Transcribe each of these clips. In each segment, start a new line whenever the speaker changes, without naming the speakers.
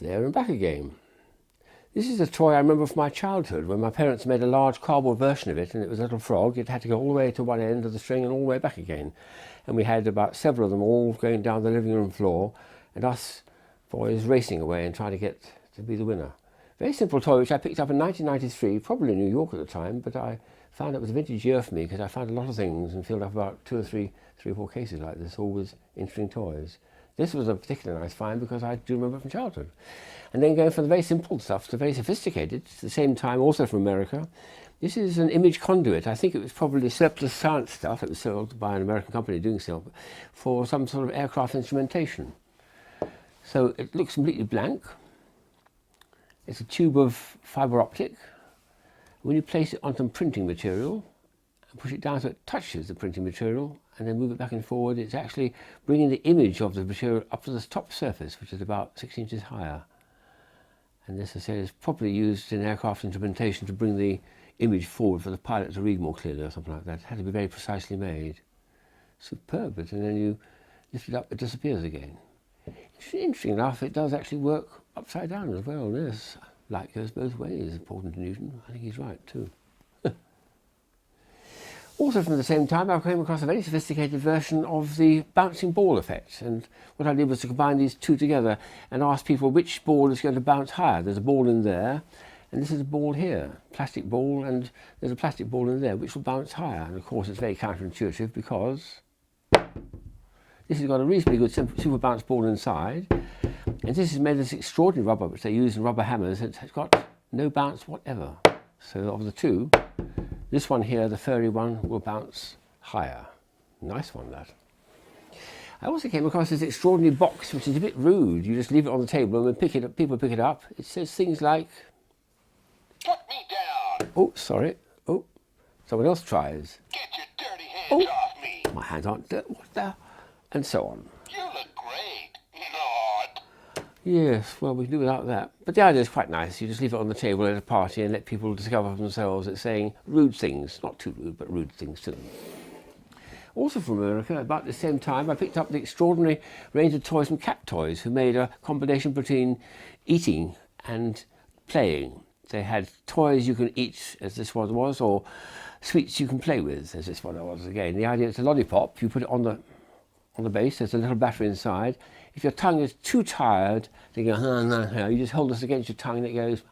There and back again. This is a toy I remember from my childhood when my parents made a large cardboard version of it, and it was a little frog. It had to go all the way to one end of the string and all the way back again. And we had about several of them all going down the living room floor, and us boys racing away and trying to get to be the winner. Very simple toy which I picked up in 1993, probably in New York at the time, but I found it was a vintage year for me because I found a lot of things and filled up about three or four cases like this, all with interesting toys. This was a particularly nice find because I do remember from childhood. And then going from the very simple stuff to very sophisticated, at the same time also from America. This is an image conduit. I think it was probably surplus science stuff. It was sold by an American company doing so for some sort of aircraft instrumentation. So it looks completely blank. It's a tube of fibre optic. When you place it on some printing material and push it down so it touches the printing material and then move it back and forward, it's actually bringing the image of the material up to the top surface, which is about 6 inches higher. And this, I say, is probably used in aircraft instrumentation to bring the image forward for the pilot to read more clearly or something like that. It had to be very precisely made. Superb, and then you lift it up, it disappears again. Interesting enough, it does actually work upside down as well. Yes, light goes both ways, according to Newton. I think he's right too. Also from the same time, I came across a very sophisticated version of the bouncing ball effect, and what I did was to combine these two together and ask people which ball is going to bounce higher. There's a ball in there, and this is a ball here, plastic ball, and there's a plastic ball in there, which will bounce higher. And of course it's very counterintuitive because this has got a reasonably good super bounce ball inside, and this is made of this extraordinary rubber which they use in rubber hammers. It's got no bounce whatever. So of the two, this one here, the furry one, will bounce higher. Nice one, that. I also came across this extraordinary box, which is a bit rude. You just leave it on the table, and when people pick it up, it says things like,
"Put me down."
Oh, sorry. Oh, someone else tries.
"Get your dirty hands off me."
My hands aren't dirty. What the? And so on.
"You look great." "Not."
Yes, well, we can do without that. But the idea is quite nice. You just leave it on the table at a party and let people discover for themselves it's saying rude things. Not too rude, but rude things to them. Also from America, about the same time, I picked up the extraordinary range of toys from Cat Toys, who made a combination between eating and playing. They had toys you can eat, as this one was, or sweets you can play with, as this one was again. The idea is a lollipop. You put it on the base, there's a little battery inside. If your tongue is too tired, then you go, you just hold this against your tongue and it goes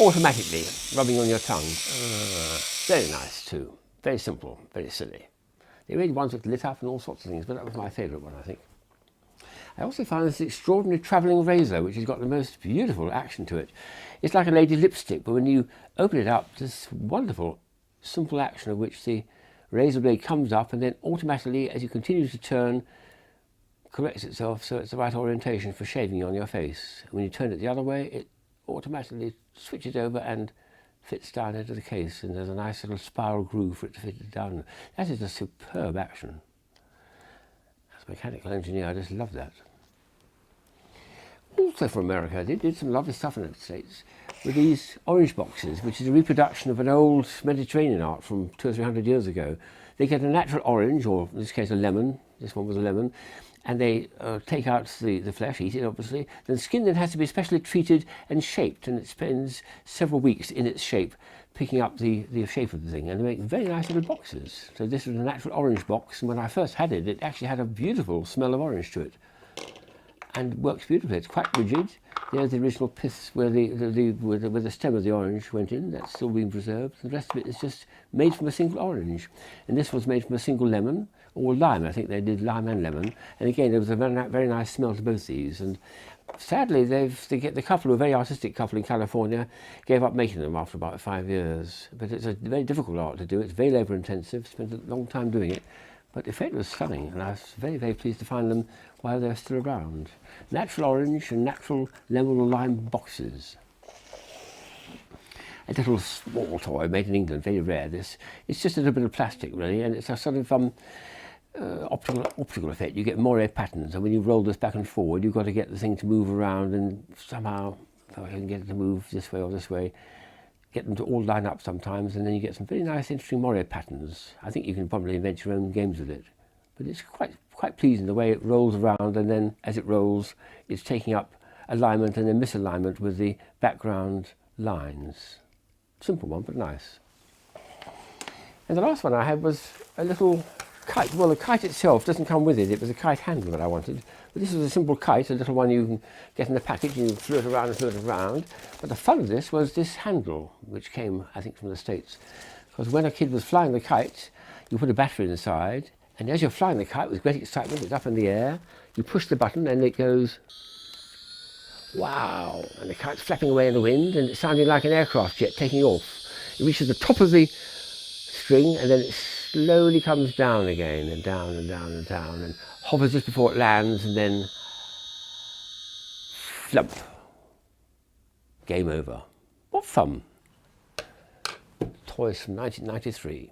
automatically, rubbing on your tongue. Very nice too. Very simple, very silly. They made ones with lit up and all sorts of things, but that was my favourite one, I think. I also found this extraordinary travelling razor, which has got the most beautiful action to it. It's like a lady's lipstick, but when you open it up, this wonderful, simple action of which the razor blade comes up and then automatically, as you continue to turn, corrects itself so it's the right orientation for shaving on your face. When you turn it the other way, it automatically switches over and fits down into the case, and there's a nice little spiral groove for it to fit it down. That is a superb action. As a mechanical engineer, I just love that. Also from America, they did some lovely stuff in the States with these orange boxes, which is a reproduction of an old Mediterranean art from 200 or 300 years ago. They get a natural orange, or in this case a lemon, this one was a lemon, and they take out the flesh, eat it obviously. The skin then has to be specially treated and shaped, and it spends several weeks in its shape, picking up the shape of the thing, and they make very nice little boxes. So this was a natural orange box, and when I first had it, it actually had a beautiful smell of orange to it. And works beautifully. It's quite rigid. There's the original pith where the stem of the orange went in. That's still being preserved. The rest of it is just made from a single orange. And this was made from a single lemon, or lime. I think they did lime and lemon. And again, there was a very nice smell to both these. And sadly, the couple, a very artistic couple in California, gave up making them after about 5 years. But it's a very difficult art to do. It's very labour intensive. Spent a long time doing it. But the effect was stunning, and I was very, very pleased to find them while they're still around. Natural orange and natural lemon or lime boxes. A little small toy made in England, very rare. It's just a little bit of plastic, really, and it's a sort of optical effect. You get moire patterns, and when you roll this back and forward, you've got to get the thing to move around, and somehow, if I can get it to move this way or this way, get them to all line up sometimes, and then you get some very nice, interesting moire patterns. I think you can probably invent your own games with it, but it's quite quite pleasing the way it rolls around, and then as it rolls it's taking up alignment and then misalignment with the background lines. Simple one, but nice. And the last one I had was a little kite. Well, the kite itself doesn't come with it. It was a kite handle that I wanted. But this was a simple kite, a little one you can get in the package and you throw it around and throw it around. But the fun of this was this handle, which came, I think, from the States. Because when a kid was flying the kite, you put a battery inside, and as you're flying the kite with great excitement, it's up in the air, you push the button and it goes, wow, and the kite's flapping away in the wind, and it's sounding like an aircraft jet taking off. It reaches the top of the string, and then it slowly comes down again, and down and down and down, and hovers just before it lands, and then flump. Game over. What fun. Toys from 1993.